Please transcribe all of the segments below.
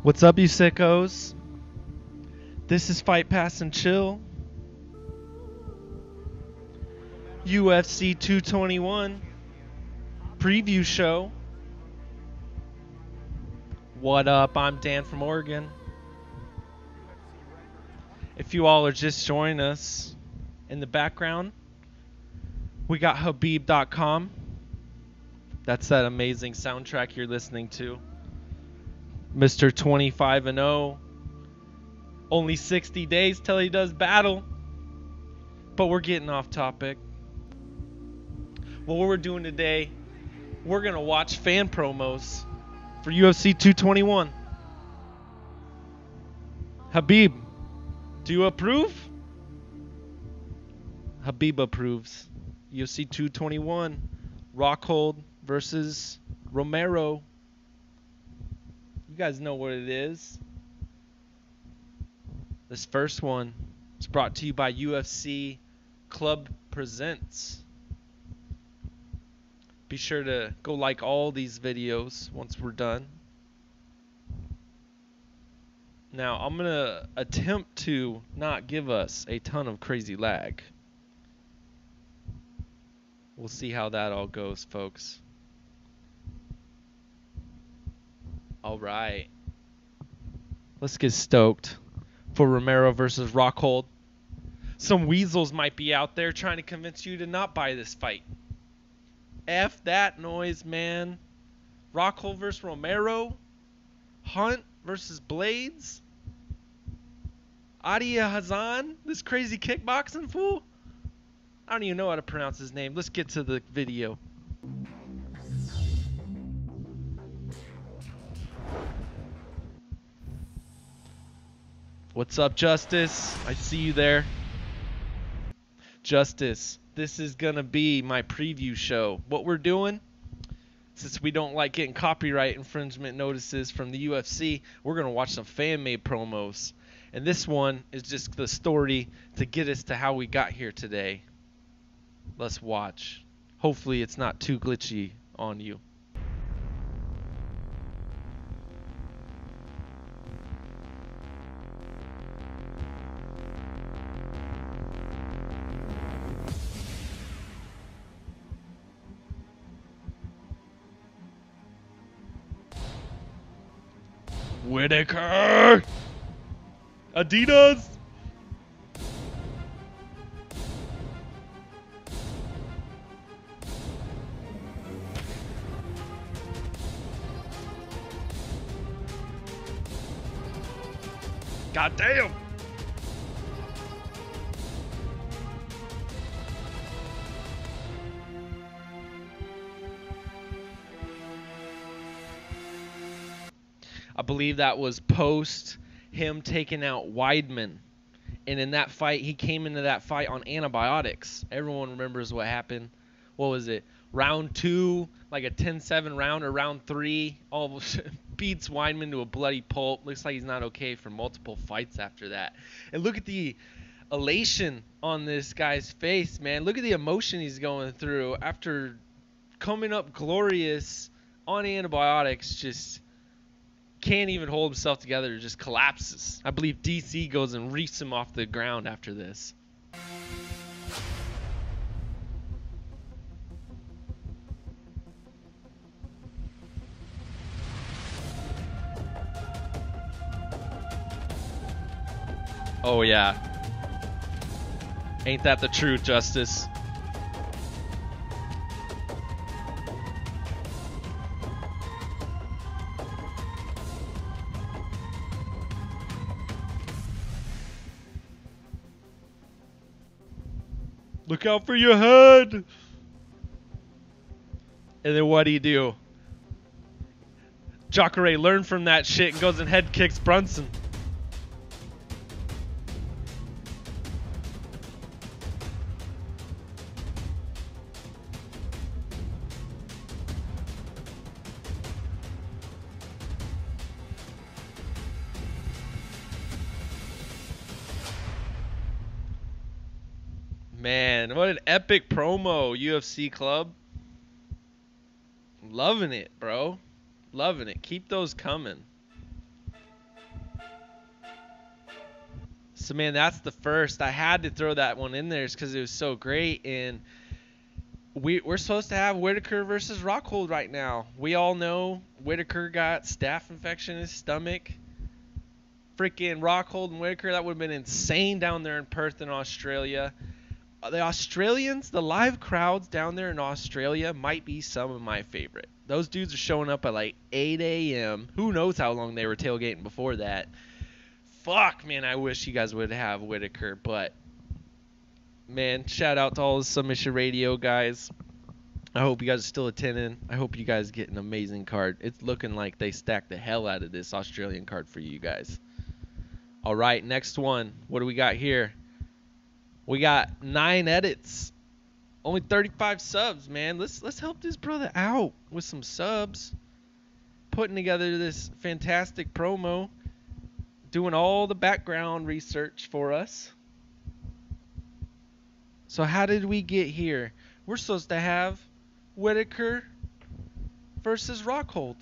What's up, you sickos? This is Fight Pass and Chill. UFC 221 preview show. What up? I'm Dan from Oregon. If you all are just joining us, in the background, we got Habib.com. That's that amazing soundtrack you're listening to. Mr. 25-0. Only 60 days till he does battle. But we're getting off topic. What we're doing today, we're going to watch fan promos for UFC 221. Habib, do you approve? Habib approves. UFC 221. Rockhold versus Romero. You guys know what it is. This first one is brought to you by UFC Club Presents. Be sure to go like all these videos once we're done. Now, I'm going to attempt to not give us a ton of crazy lag. We'll see how that all goes, folks. All right. Let's get stoked for Romero versus Rockhold. Some weasels might be out there trying to convince you to not buy this fight. F that noise, man. Rockhold versus Romero. Hunt versus Blades. Adia Hazan, this crazy kickboxing fool. I don't even know how to pronounce his name. Let's get to the video. What's up, Justice? I see you there. Justice, this is going to be my preview show. What we're doing, since we don't like getting copyright infringement notices from the UFC, we're going to watch some fan-made promos. And this one is just the story to get us to how we got here today. Let's watch. Hopefully it's not too glitchy on you. Whitaker! Adidas! God damn! I believe that was post him taking out Weidman. And in that fight, he came into that fight on antibiotics. Everyone remembers what happened. What was it? Round 2, like a 10-7 round, or round 3, almost beats Weidman to a bloody pulp. Looks like he's not okay for multiple fights after that. And look at the elation on this guy's face, man. Look at the emotion he's going through after coming up glorious on antibiotics. Just can't even hold himself together, just collapses. I believe DC goes and reefs him off the ground after this. Oh yeah. Ain't that the truth, Justice? Look out for your head! And then what do? Jacare learned from that shit and goes and head kicks Brunson. Man, what an epic promo, UFC Club. Loving it, bro. Loving it. Keep those coming. So, man, that's the first. I had to throw that one in there because it was so great. And we're supposed to have Whitaker versus Rockhold right now. We all know Whitaker got staph infection in his stomach. Freaking Rockhold and Whitaker, that would have been insane down there in Perth in Australia. The Australians, the live crowds down there in Australia might be some of my favorite. Those dudes are showing up at like 8 a.m. Who knows how long they were tailgating before that. Fuck, man, I wish you guys would have Whitaker. But, man, shout out to all the Submission Radio guys. I hope you guys are still attending. I hope you guys get an amazing card. It's looking like they stacked the hell out of this Australian card for you guys. All right, next one. What do we got here? We got 9 edits. Only 35 subs, man. Let's help this brother out with some subs. Putting together this fantastic promo. Doing all the background research for us. So how did we get here? We're supposed to have Whitaker versus Rockhold.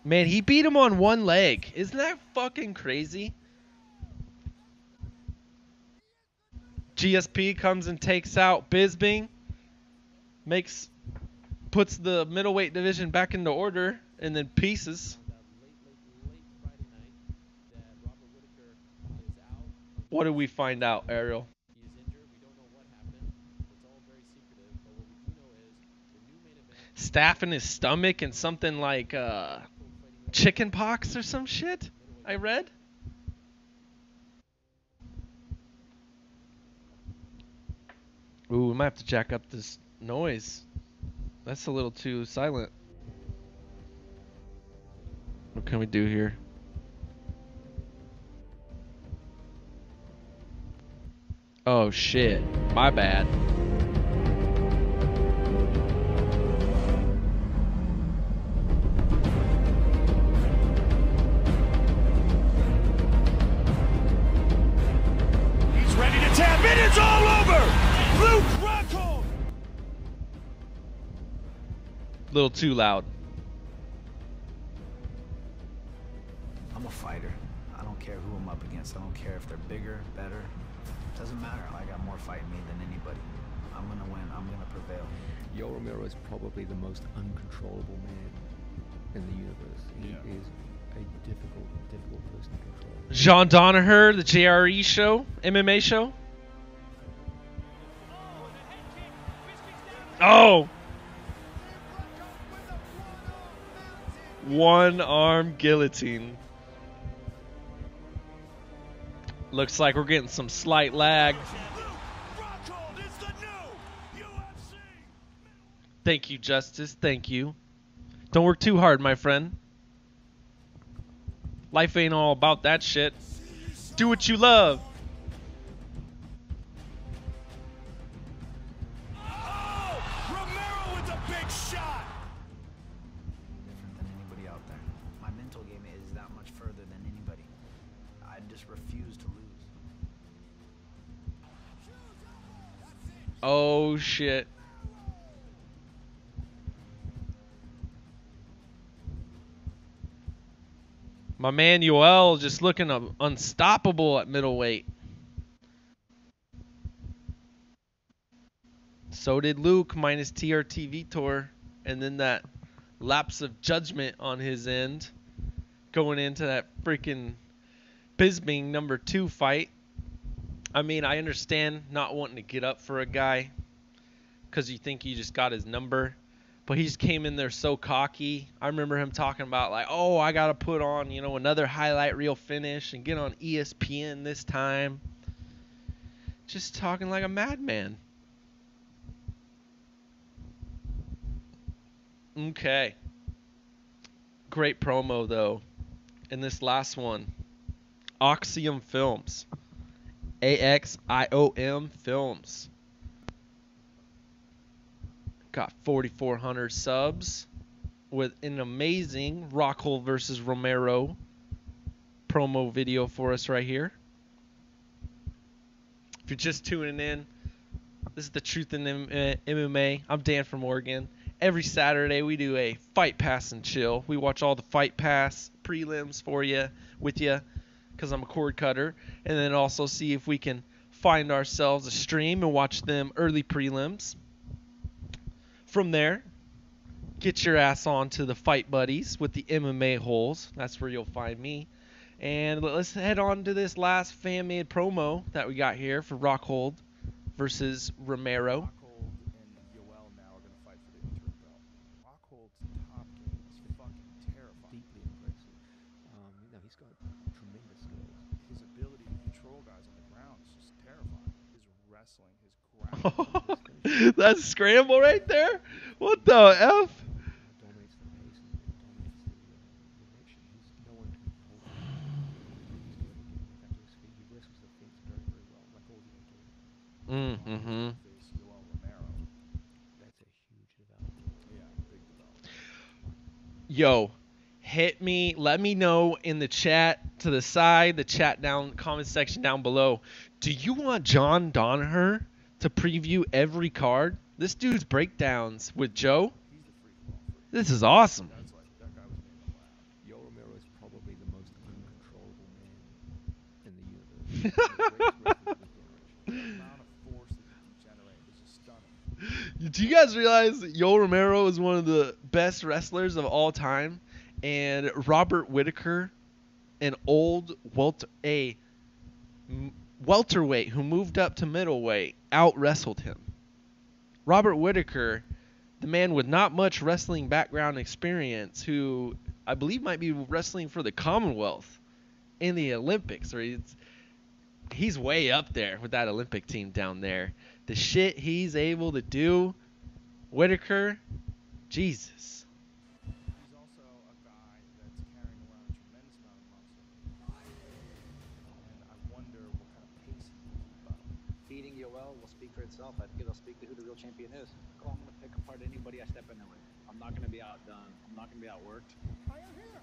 Man, he beat him on one leg. Isn't that fucking crazy? GSP comes and takes out Bisping. Puts the middleweight division back into order, and then pieces. What did we find out, Ariel? Staph in his stomach and something like chicken pox or some shit, I read. Ooh, we might have to jack up this noise. That's a little too silent. What can we do here? Oh shit, my bad. He's ready to tap in, it's all over! Luke Rockhold! A little too loud. I'm a fighter. I don't care who I'm up against. I don't care if they're bigger, better. Doesn't matter. I got more fight in me than anybody. I'm gonna win. I'm gonna prevail. Yo, Romero is probably the most uncontrollable man in the universe. He is a difficult person to control. Jean Danaher, the JRE show, MMA show. Oh! One arm guillotine. Looks like we're getting some slight lag. Thank you, Justice. Thank you. Don't work too hard, my friend. Life ain't all about that shit. Do what you love. Oh, Romero with a big shot. Different than anybody out there. My mental game is that much further than anybody. I just refuse to lose. Oh shit. My man Yoel just looking unstoppable at middleweight. So did Luke minus TRT Vitor. And then that lapse of judgment on his end. Going into that freaking Bisping number 2 fight. I mean, I understand not wanting to get up for a guy because you think you just got his number. But he just came in there so cocky. I remember him talking about like, oh, I got to put on, you know, another highlight reel finish and get on ESPN this time. Just talking like a madman. Okay. Great promo, though. In this last one. Axiom Films. AXIOM Films. Got 4,400 subs with an amazing Rockhold versus Romero promo video for us right here. If you're just tuning in, This is the Truth in MMA. I'm Dan from Oregon. Every Saturday we do a Fight Pass and chill. We watch all the Fight Pass prelims for you, with you, because I'm a cord cutter, and then also see if we can find ourselves a stream and watch them early prelims. From there, get your ass on to the Fight Buddies with the MMA holes. That's where you'll find me. And let's head on to this last fan-made promo that we got here for Rockhold versus Romero. Rockhold and Yoel now are going to fight for the interim belt. Rockhold's top game is fucking terrifying. Deeply impressive. He's got tremendous skills. His ability to control guys on the ground is just terrifying. His wrestling, his ground. That's scramble right there. What the F? Dominates the pace and dominates the action. No one can hold him. He's good at getting back to his feet. He wrestles the fence very, very well, like all the other. Mm-hmm. Face Yoel Romero. That's a huge development. Yeah, big development. Yo, hit me. Let me know in the chat to the side, the chat down, comment section down below. Do you want John Danaher to preview every card? This dude's breakdowns with Joe. He's the free for all freak. This is awesome. That's like, that guy was made in the lab. Yoel Romero is probably the most uncontrollable man in the universe. He's the greatest wrestler of his generation. The amount of force that he can generate is just stunning. Do you guys realize that Yoel Romero is one of the best wrestlers of all time? And Robert Whittaker, an old welterweight who moved up to middleweight, out-wrestled him. Robert Whittaker, the man with not much wrestling background experience, who I believe might be wrestling for the Commonwealth in the Olympics. Or he's way up there with that Olympic team down there. The shit he's able to do, Whittaker, Jesus. He's also a guy that's carrying around a tremendous amount of muscle. And I wonder what kind of pace he can keep up. Beating Yoel will speak for itself. I think it'll speak to who the real champion is. I'm going to pick apart anybody I step in there with. I'm not going to be outdone. I'm not going to be outworked. I am here.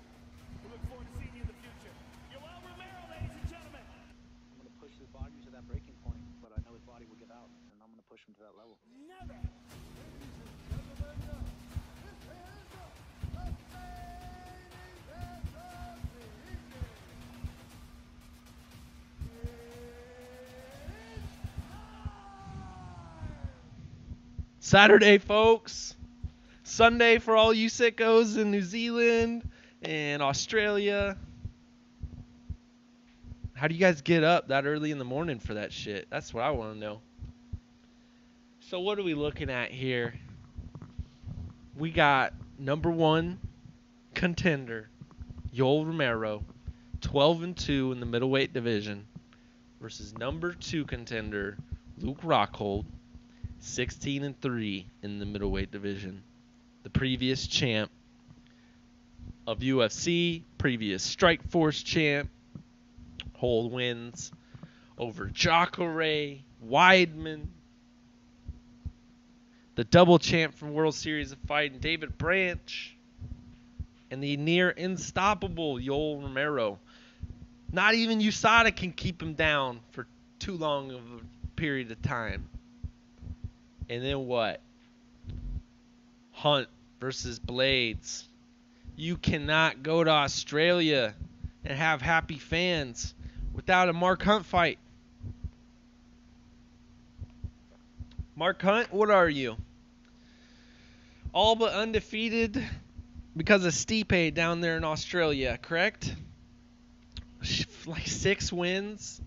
We look forward to seeing you in the future. Yoel Romero, ladies and gentlemen. I'm going to push his body to that breaking point, but I know his body will give out, and I'm going to push him to that level. Never. Saturday, folks. Sunday for all you sickos in New Zealand and Australia. How do you guys get up that early in the morning for that shit? That's what I want to know. So what are we looking at here? We got number 1 contender, Yoel Romero, 12-2 in the middleweight division, versus number 2 contender, Luke Rockhold, 16-3 in the middleweight division. The previous champ of UFC, previous Strikeforce champ, hold wins over Jacare, Weidman, the double champ from World Series of Fighting, David Branch, and the near unstoppable Yoel Romero. Not even USADA can keep him down for too long of a period of time. And then what? Hunt versus Blades. You cannot go to Australia and have happy fans without a Mark Hunt fight. Mark Hunt, what are you? All but undefeated because of Stipe down there in Australia, correct? Like 6 wins.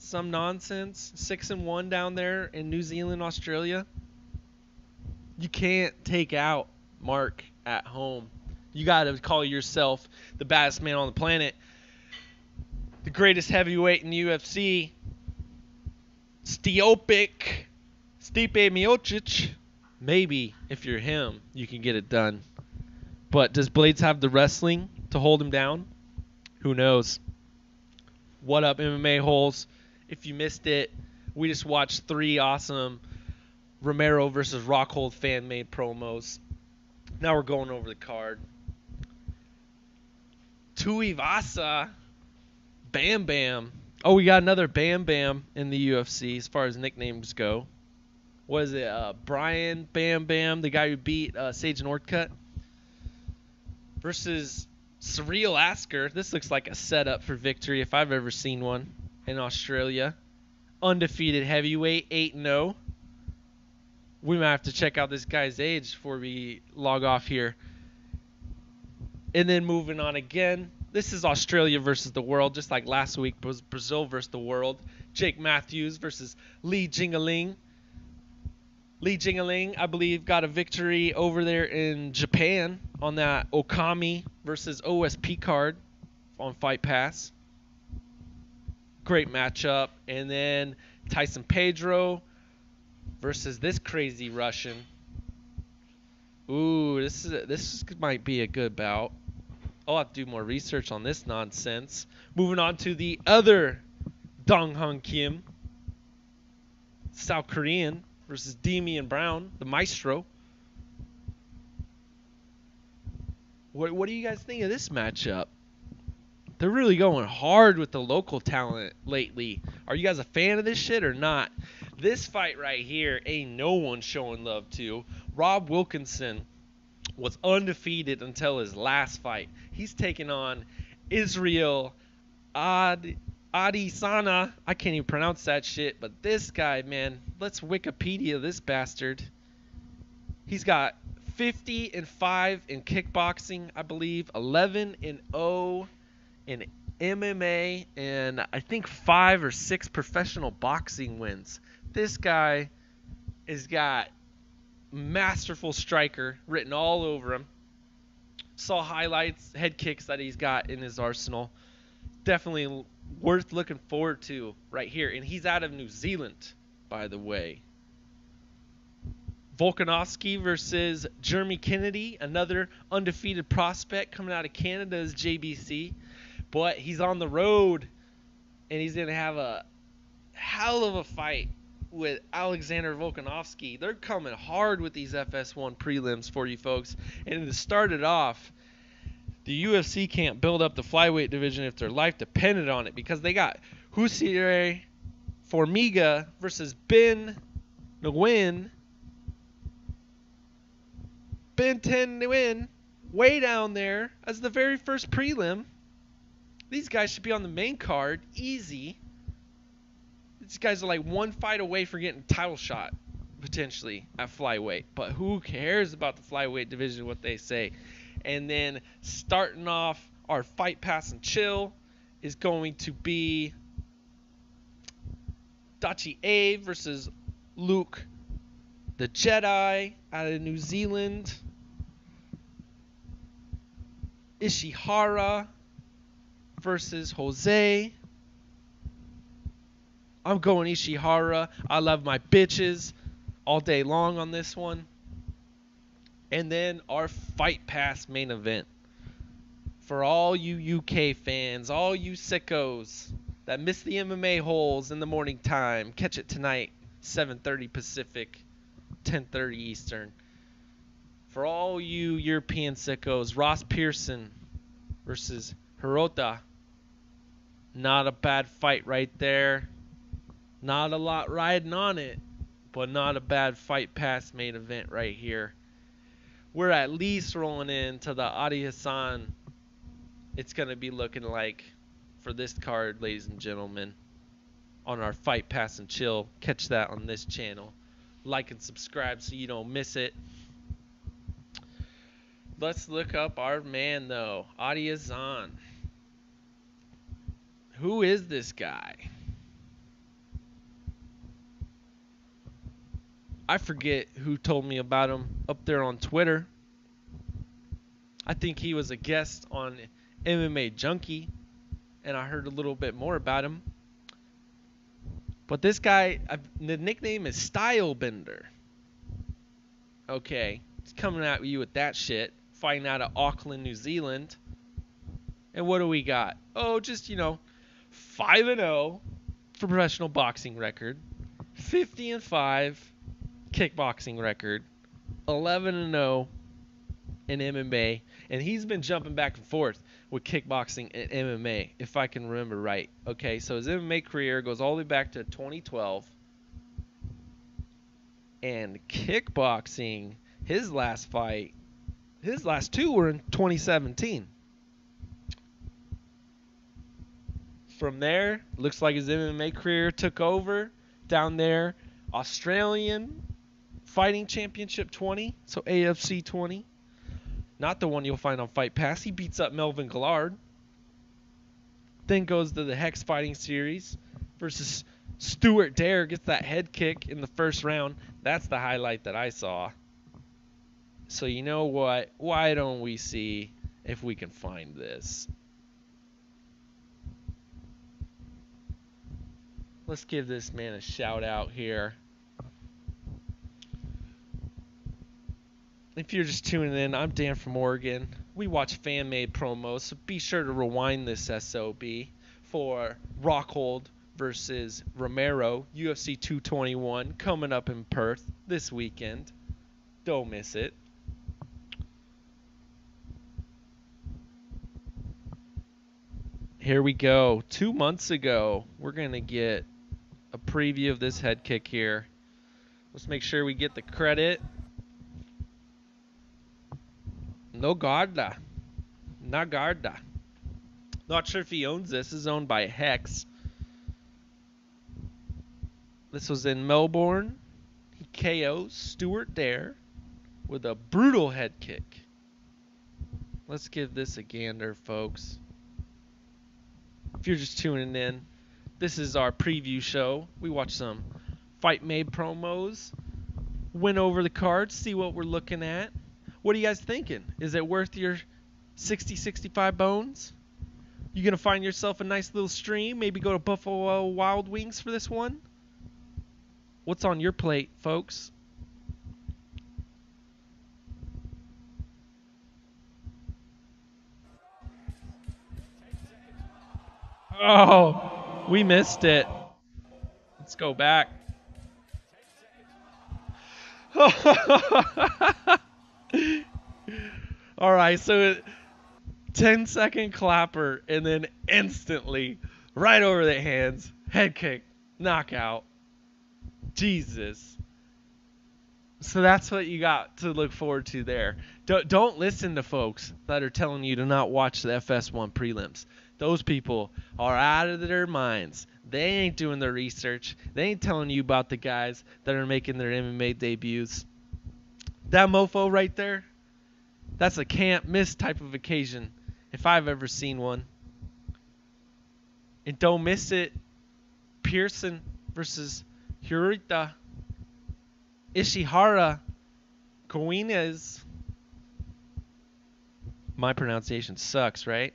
Some nonsense. 6-1 down there in New Zealand, Australia. You can't take out Mark at home. You got to call yourself the baddest man on the planet. The greatest heavyweight in the UFC. Stipe Miocic. Maybe if you're him, you can get it done. But does Blades have the wrestling to hold him down? Who knows? What up, MMA holes? If you missed it, we just watched 3 awesome Romero versus Rockhold fan-made promos. Now we're going over the card. Tuivasa, Bam Bam. Oh, we got another Bam Bam in the UFC as far as nicknames go. Was it Brian Bam Bam, the guy who beat Sage Northcutt, versus Surreal Asker. This looks like a setup for victory if I've ever seen one in Australia. Undefeated heavyweight, 8-0. We might have to check out this guy's age before we log off here. And then moving on again. This is Australia versus the world, just like last week was Brazil versus the world. Jake Matthews versus Li Jingaling. Li Jingaling, I believe, got a victory over there in Japan on that Okami versus OSP card on Fight Pass. Great matchup. And then Tyson Pedro versus this crazy Russian. Ooh, this might be a good bout. I'll have to do more research on this nonsense. Moving on to the other Dong Hong Kim, South Korean versus Damian Brown, the Maestro. What do you guys think of this matchup? They're really going hard with the local talent lately. Are you guys a fan of this shit or not? This fight right here ain't no one showing love to. Rob Wilkinson was undefeated until his last fight. He's taking on Israel Adesanya. I can't even pronounce that shit, but this guy, man, let's Wikipedia this bastard. He's got 50-5 in kickboxing, I believe, 11-0 in MMA, and I think 5 or 6 professional boxing wins. This guy has got masterful striker written all over him. Saw highlights, head kicks that he's got in his arsenal. Definitely worth looking forward to right here. And he's out of New Zealand, by the way. Volkanovski versus Jeremy Kennedy, another undefeated prospect coming out of Canada's JBC. But he's on the road, and he's going to have a hell of a fight with Alexander Volkanovski. They're coming hard with these FS1 prelims for you folks. And to start it off, the UFC can't build up the flyweight division if their life depended on it, because they got Husire Formiga versus Ben Nguyen. Ben 10 Nguyen way down there as the very first prelim. These guys should be on the main card. Easy. These guys are like one fight away from getting a title shot, potentially, at flyweight. But who cares about the flyweight division, what they say? And then starting off our Fight Pass and Chill is going to be Dachi A versus Luke the Jedi out of New Zealand. Ishihara versus Jose. I'm going Ishihara. I love my bitches all day long on this one. And then our Fight Pass main event. For all you UK fans, all you sickos that miss the MMA holes in the morning time, catch it tonight, 7:30 Pacific, 10:30 Eastern. For all you European sickos, Ross Pearson versus Hirota. Not a bad fight right there. Not a lot riding on it, but not a bad Fight Pass main event right here. We're at least rolling into the Adi Hassan. It's going to be looking like for this card, ladies and gentlemen, on our Fight Pass and Chill. Catch that on this channel. Like and subscribe so you don't miss it. Let's look up our man, though, Adi Hassan. Who is this guy? I forget who told me about him up there on Twitter. I think he was a guest on MMA Junkie, and I heard a little bit more about him. But this guy, the nickname is Stylebender. Okay, he's coming at you with that shit. Fighting out of Auckland, New Zealand. And what do we got? Oh, just, 5-0 for professional boxing record. 50-5 kickboxing record. 11-0 in MMA. And he's been jumping back and forth with kickboxing and MMA, if I can remember right. Okay, so his MMA career goes all the way back to 2012. And kickboxing, his last fight, his last two were in 2017. From there, looks like his MMA career took over down there. Australian Fighting Championship 20, so AFC 20. Not the one you'll find on Fight Pass. He beats up Melvin Gillard. Then goes to the Hex Fighting Series versus Stuart Dare. Gets that head kick in the first round. That's the highlight that I saw. So you know what? Why don't we see if we can find this? Let's give this man a shout out here. If you're just tuning in, I'm Dan from Oregon. We watch fan-made promos, so be sure to rewind this SOB for Rockhold versus Romero, UFC 221, coming up in Perth this weekend. Don't miss it. Here we go. 2 months ago, we're going to get a preview of this head kick here. Let's make sure we get the credit. No Garda. Nagarda. Not sure if he owns this. This is owned by Hex. This was in Melbourne. He KO'd Stuart Dare with a brutal head kick. Let's give this a gander, folks. If you're just tuning in, this is our preview show. We watch some Fight Made promos, went over the cards, see what we're looking at. What are you guys thinking? Is it worth your 60, 65 bones? You going to find yourself a nice little stream? Maybe go to Buffalo Wild Wings for this one? What's on your plate, folks? Oh, we missed it. Let's go back. All right, so 10-second clapper and then instantly right over the hands, head kick, knockout. Jesus. So that's what you got to look forward to there. Don't listen to folks that are telling you to not watch the FS1 prelims. Those people are out of their minds. They ain't doing their research. They ain't telling you about the guys that are making their MMA debuts. That mofo right there, that's a can't miss type of occasion if I've ever seen one. And don't miss it. Pearson versus Hirota Ishihara Koinez. My pronunciation sucks, right?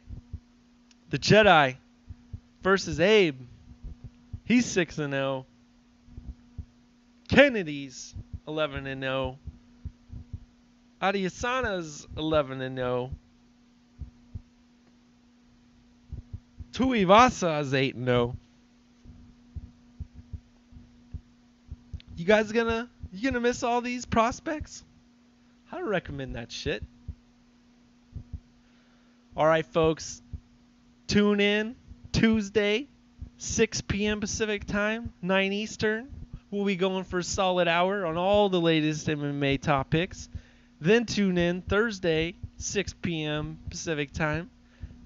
The Jedi versus Abe. He's 6-0. Kennedy's 11-0. Adesana's 11-0. Tuivasa's 8-0. You guys gonna miss all these prospects? I don't recommend that shit. All right, folks. Tune in Tuesday, 6 p.m. Pacific time, 9 Eastern. We'll be going for a solid hour on all the latest MMA topics. Then tune in Thursday, 6 p.m. Pacific time,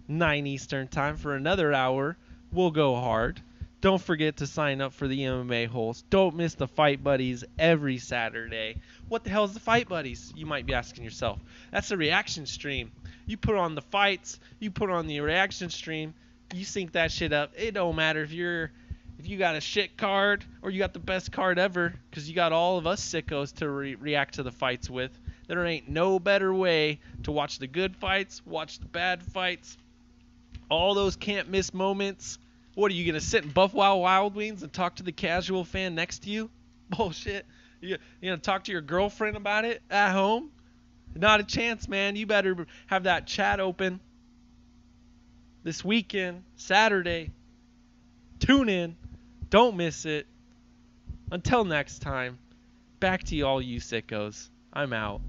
9 Eastern time for another hour. We'll go hard. Don't forget to sign up for the MMA holes. Don't miss the Fight Buddies every Saturday. What the hell is the Fight Buddies? You might be asking yourself. That's a reaction stream. You put on the fights, you put on the reaction stream, you sync that shit up. It don't matter if you got a shit card or you got the best card ever, because you got all of us sickos to react to the fights with. There ain't no better way to watch the good fights, watch the bad fights, all those can't miss moments. What are you gonna sit in Buffalo Wild Wings and talk to the casual fan next to you? Bullshit. You gonna talk to your girlfriend about it at home? Not a chance, man. You better have that chat open this weekend, Saturday. Tune in. Don't miss it. Until next time, back to you all you sickos. I'm out.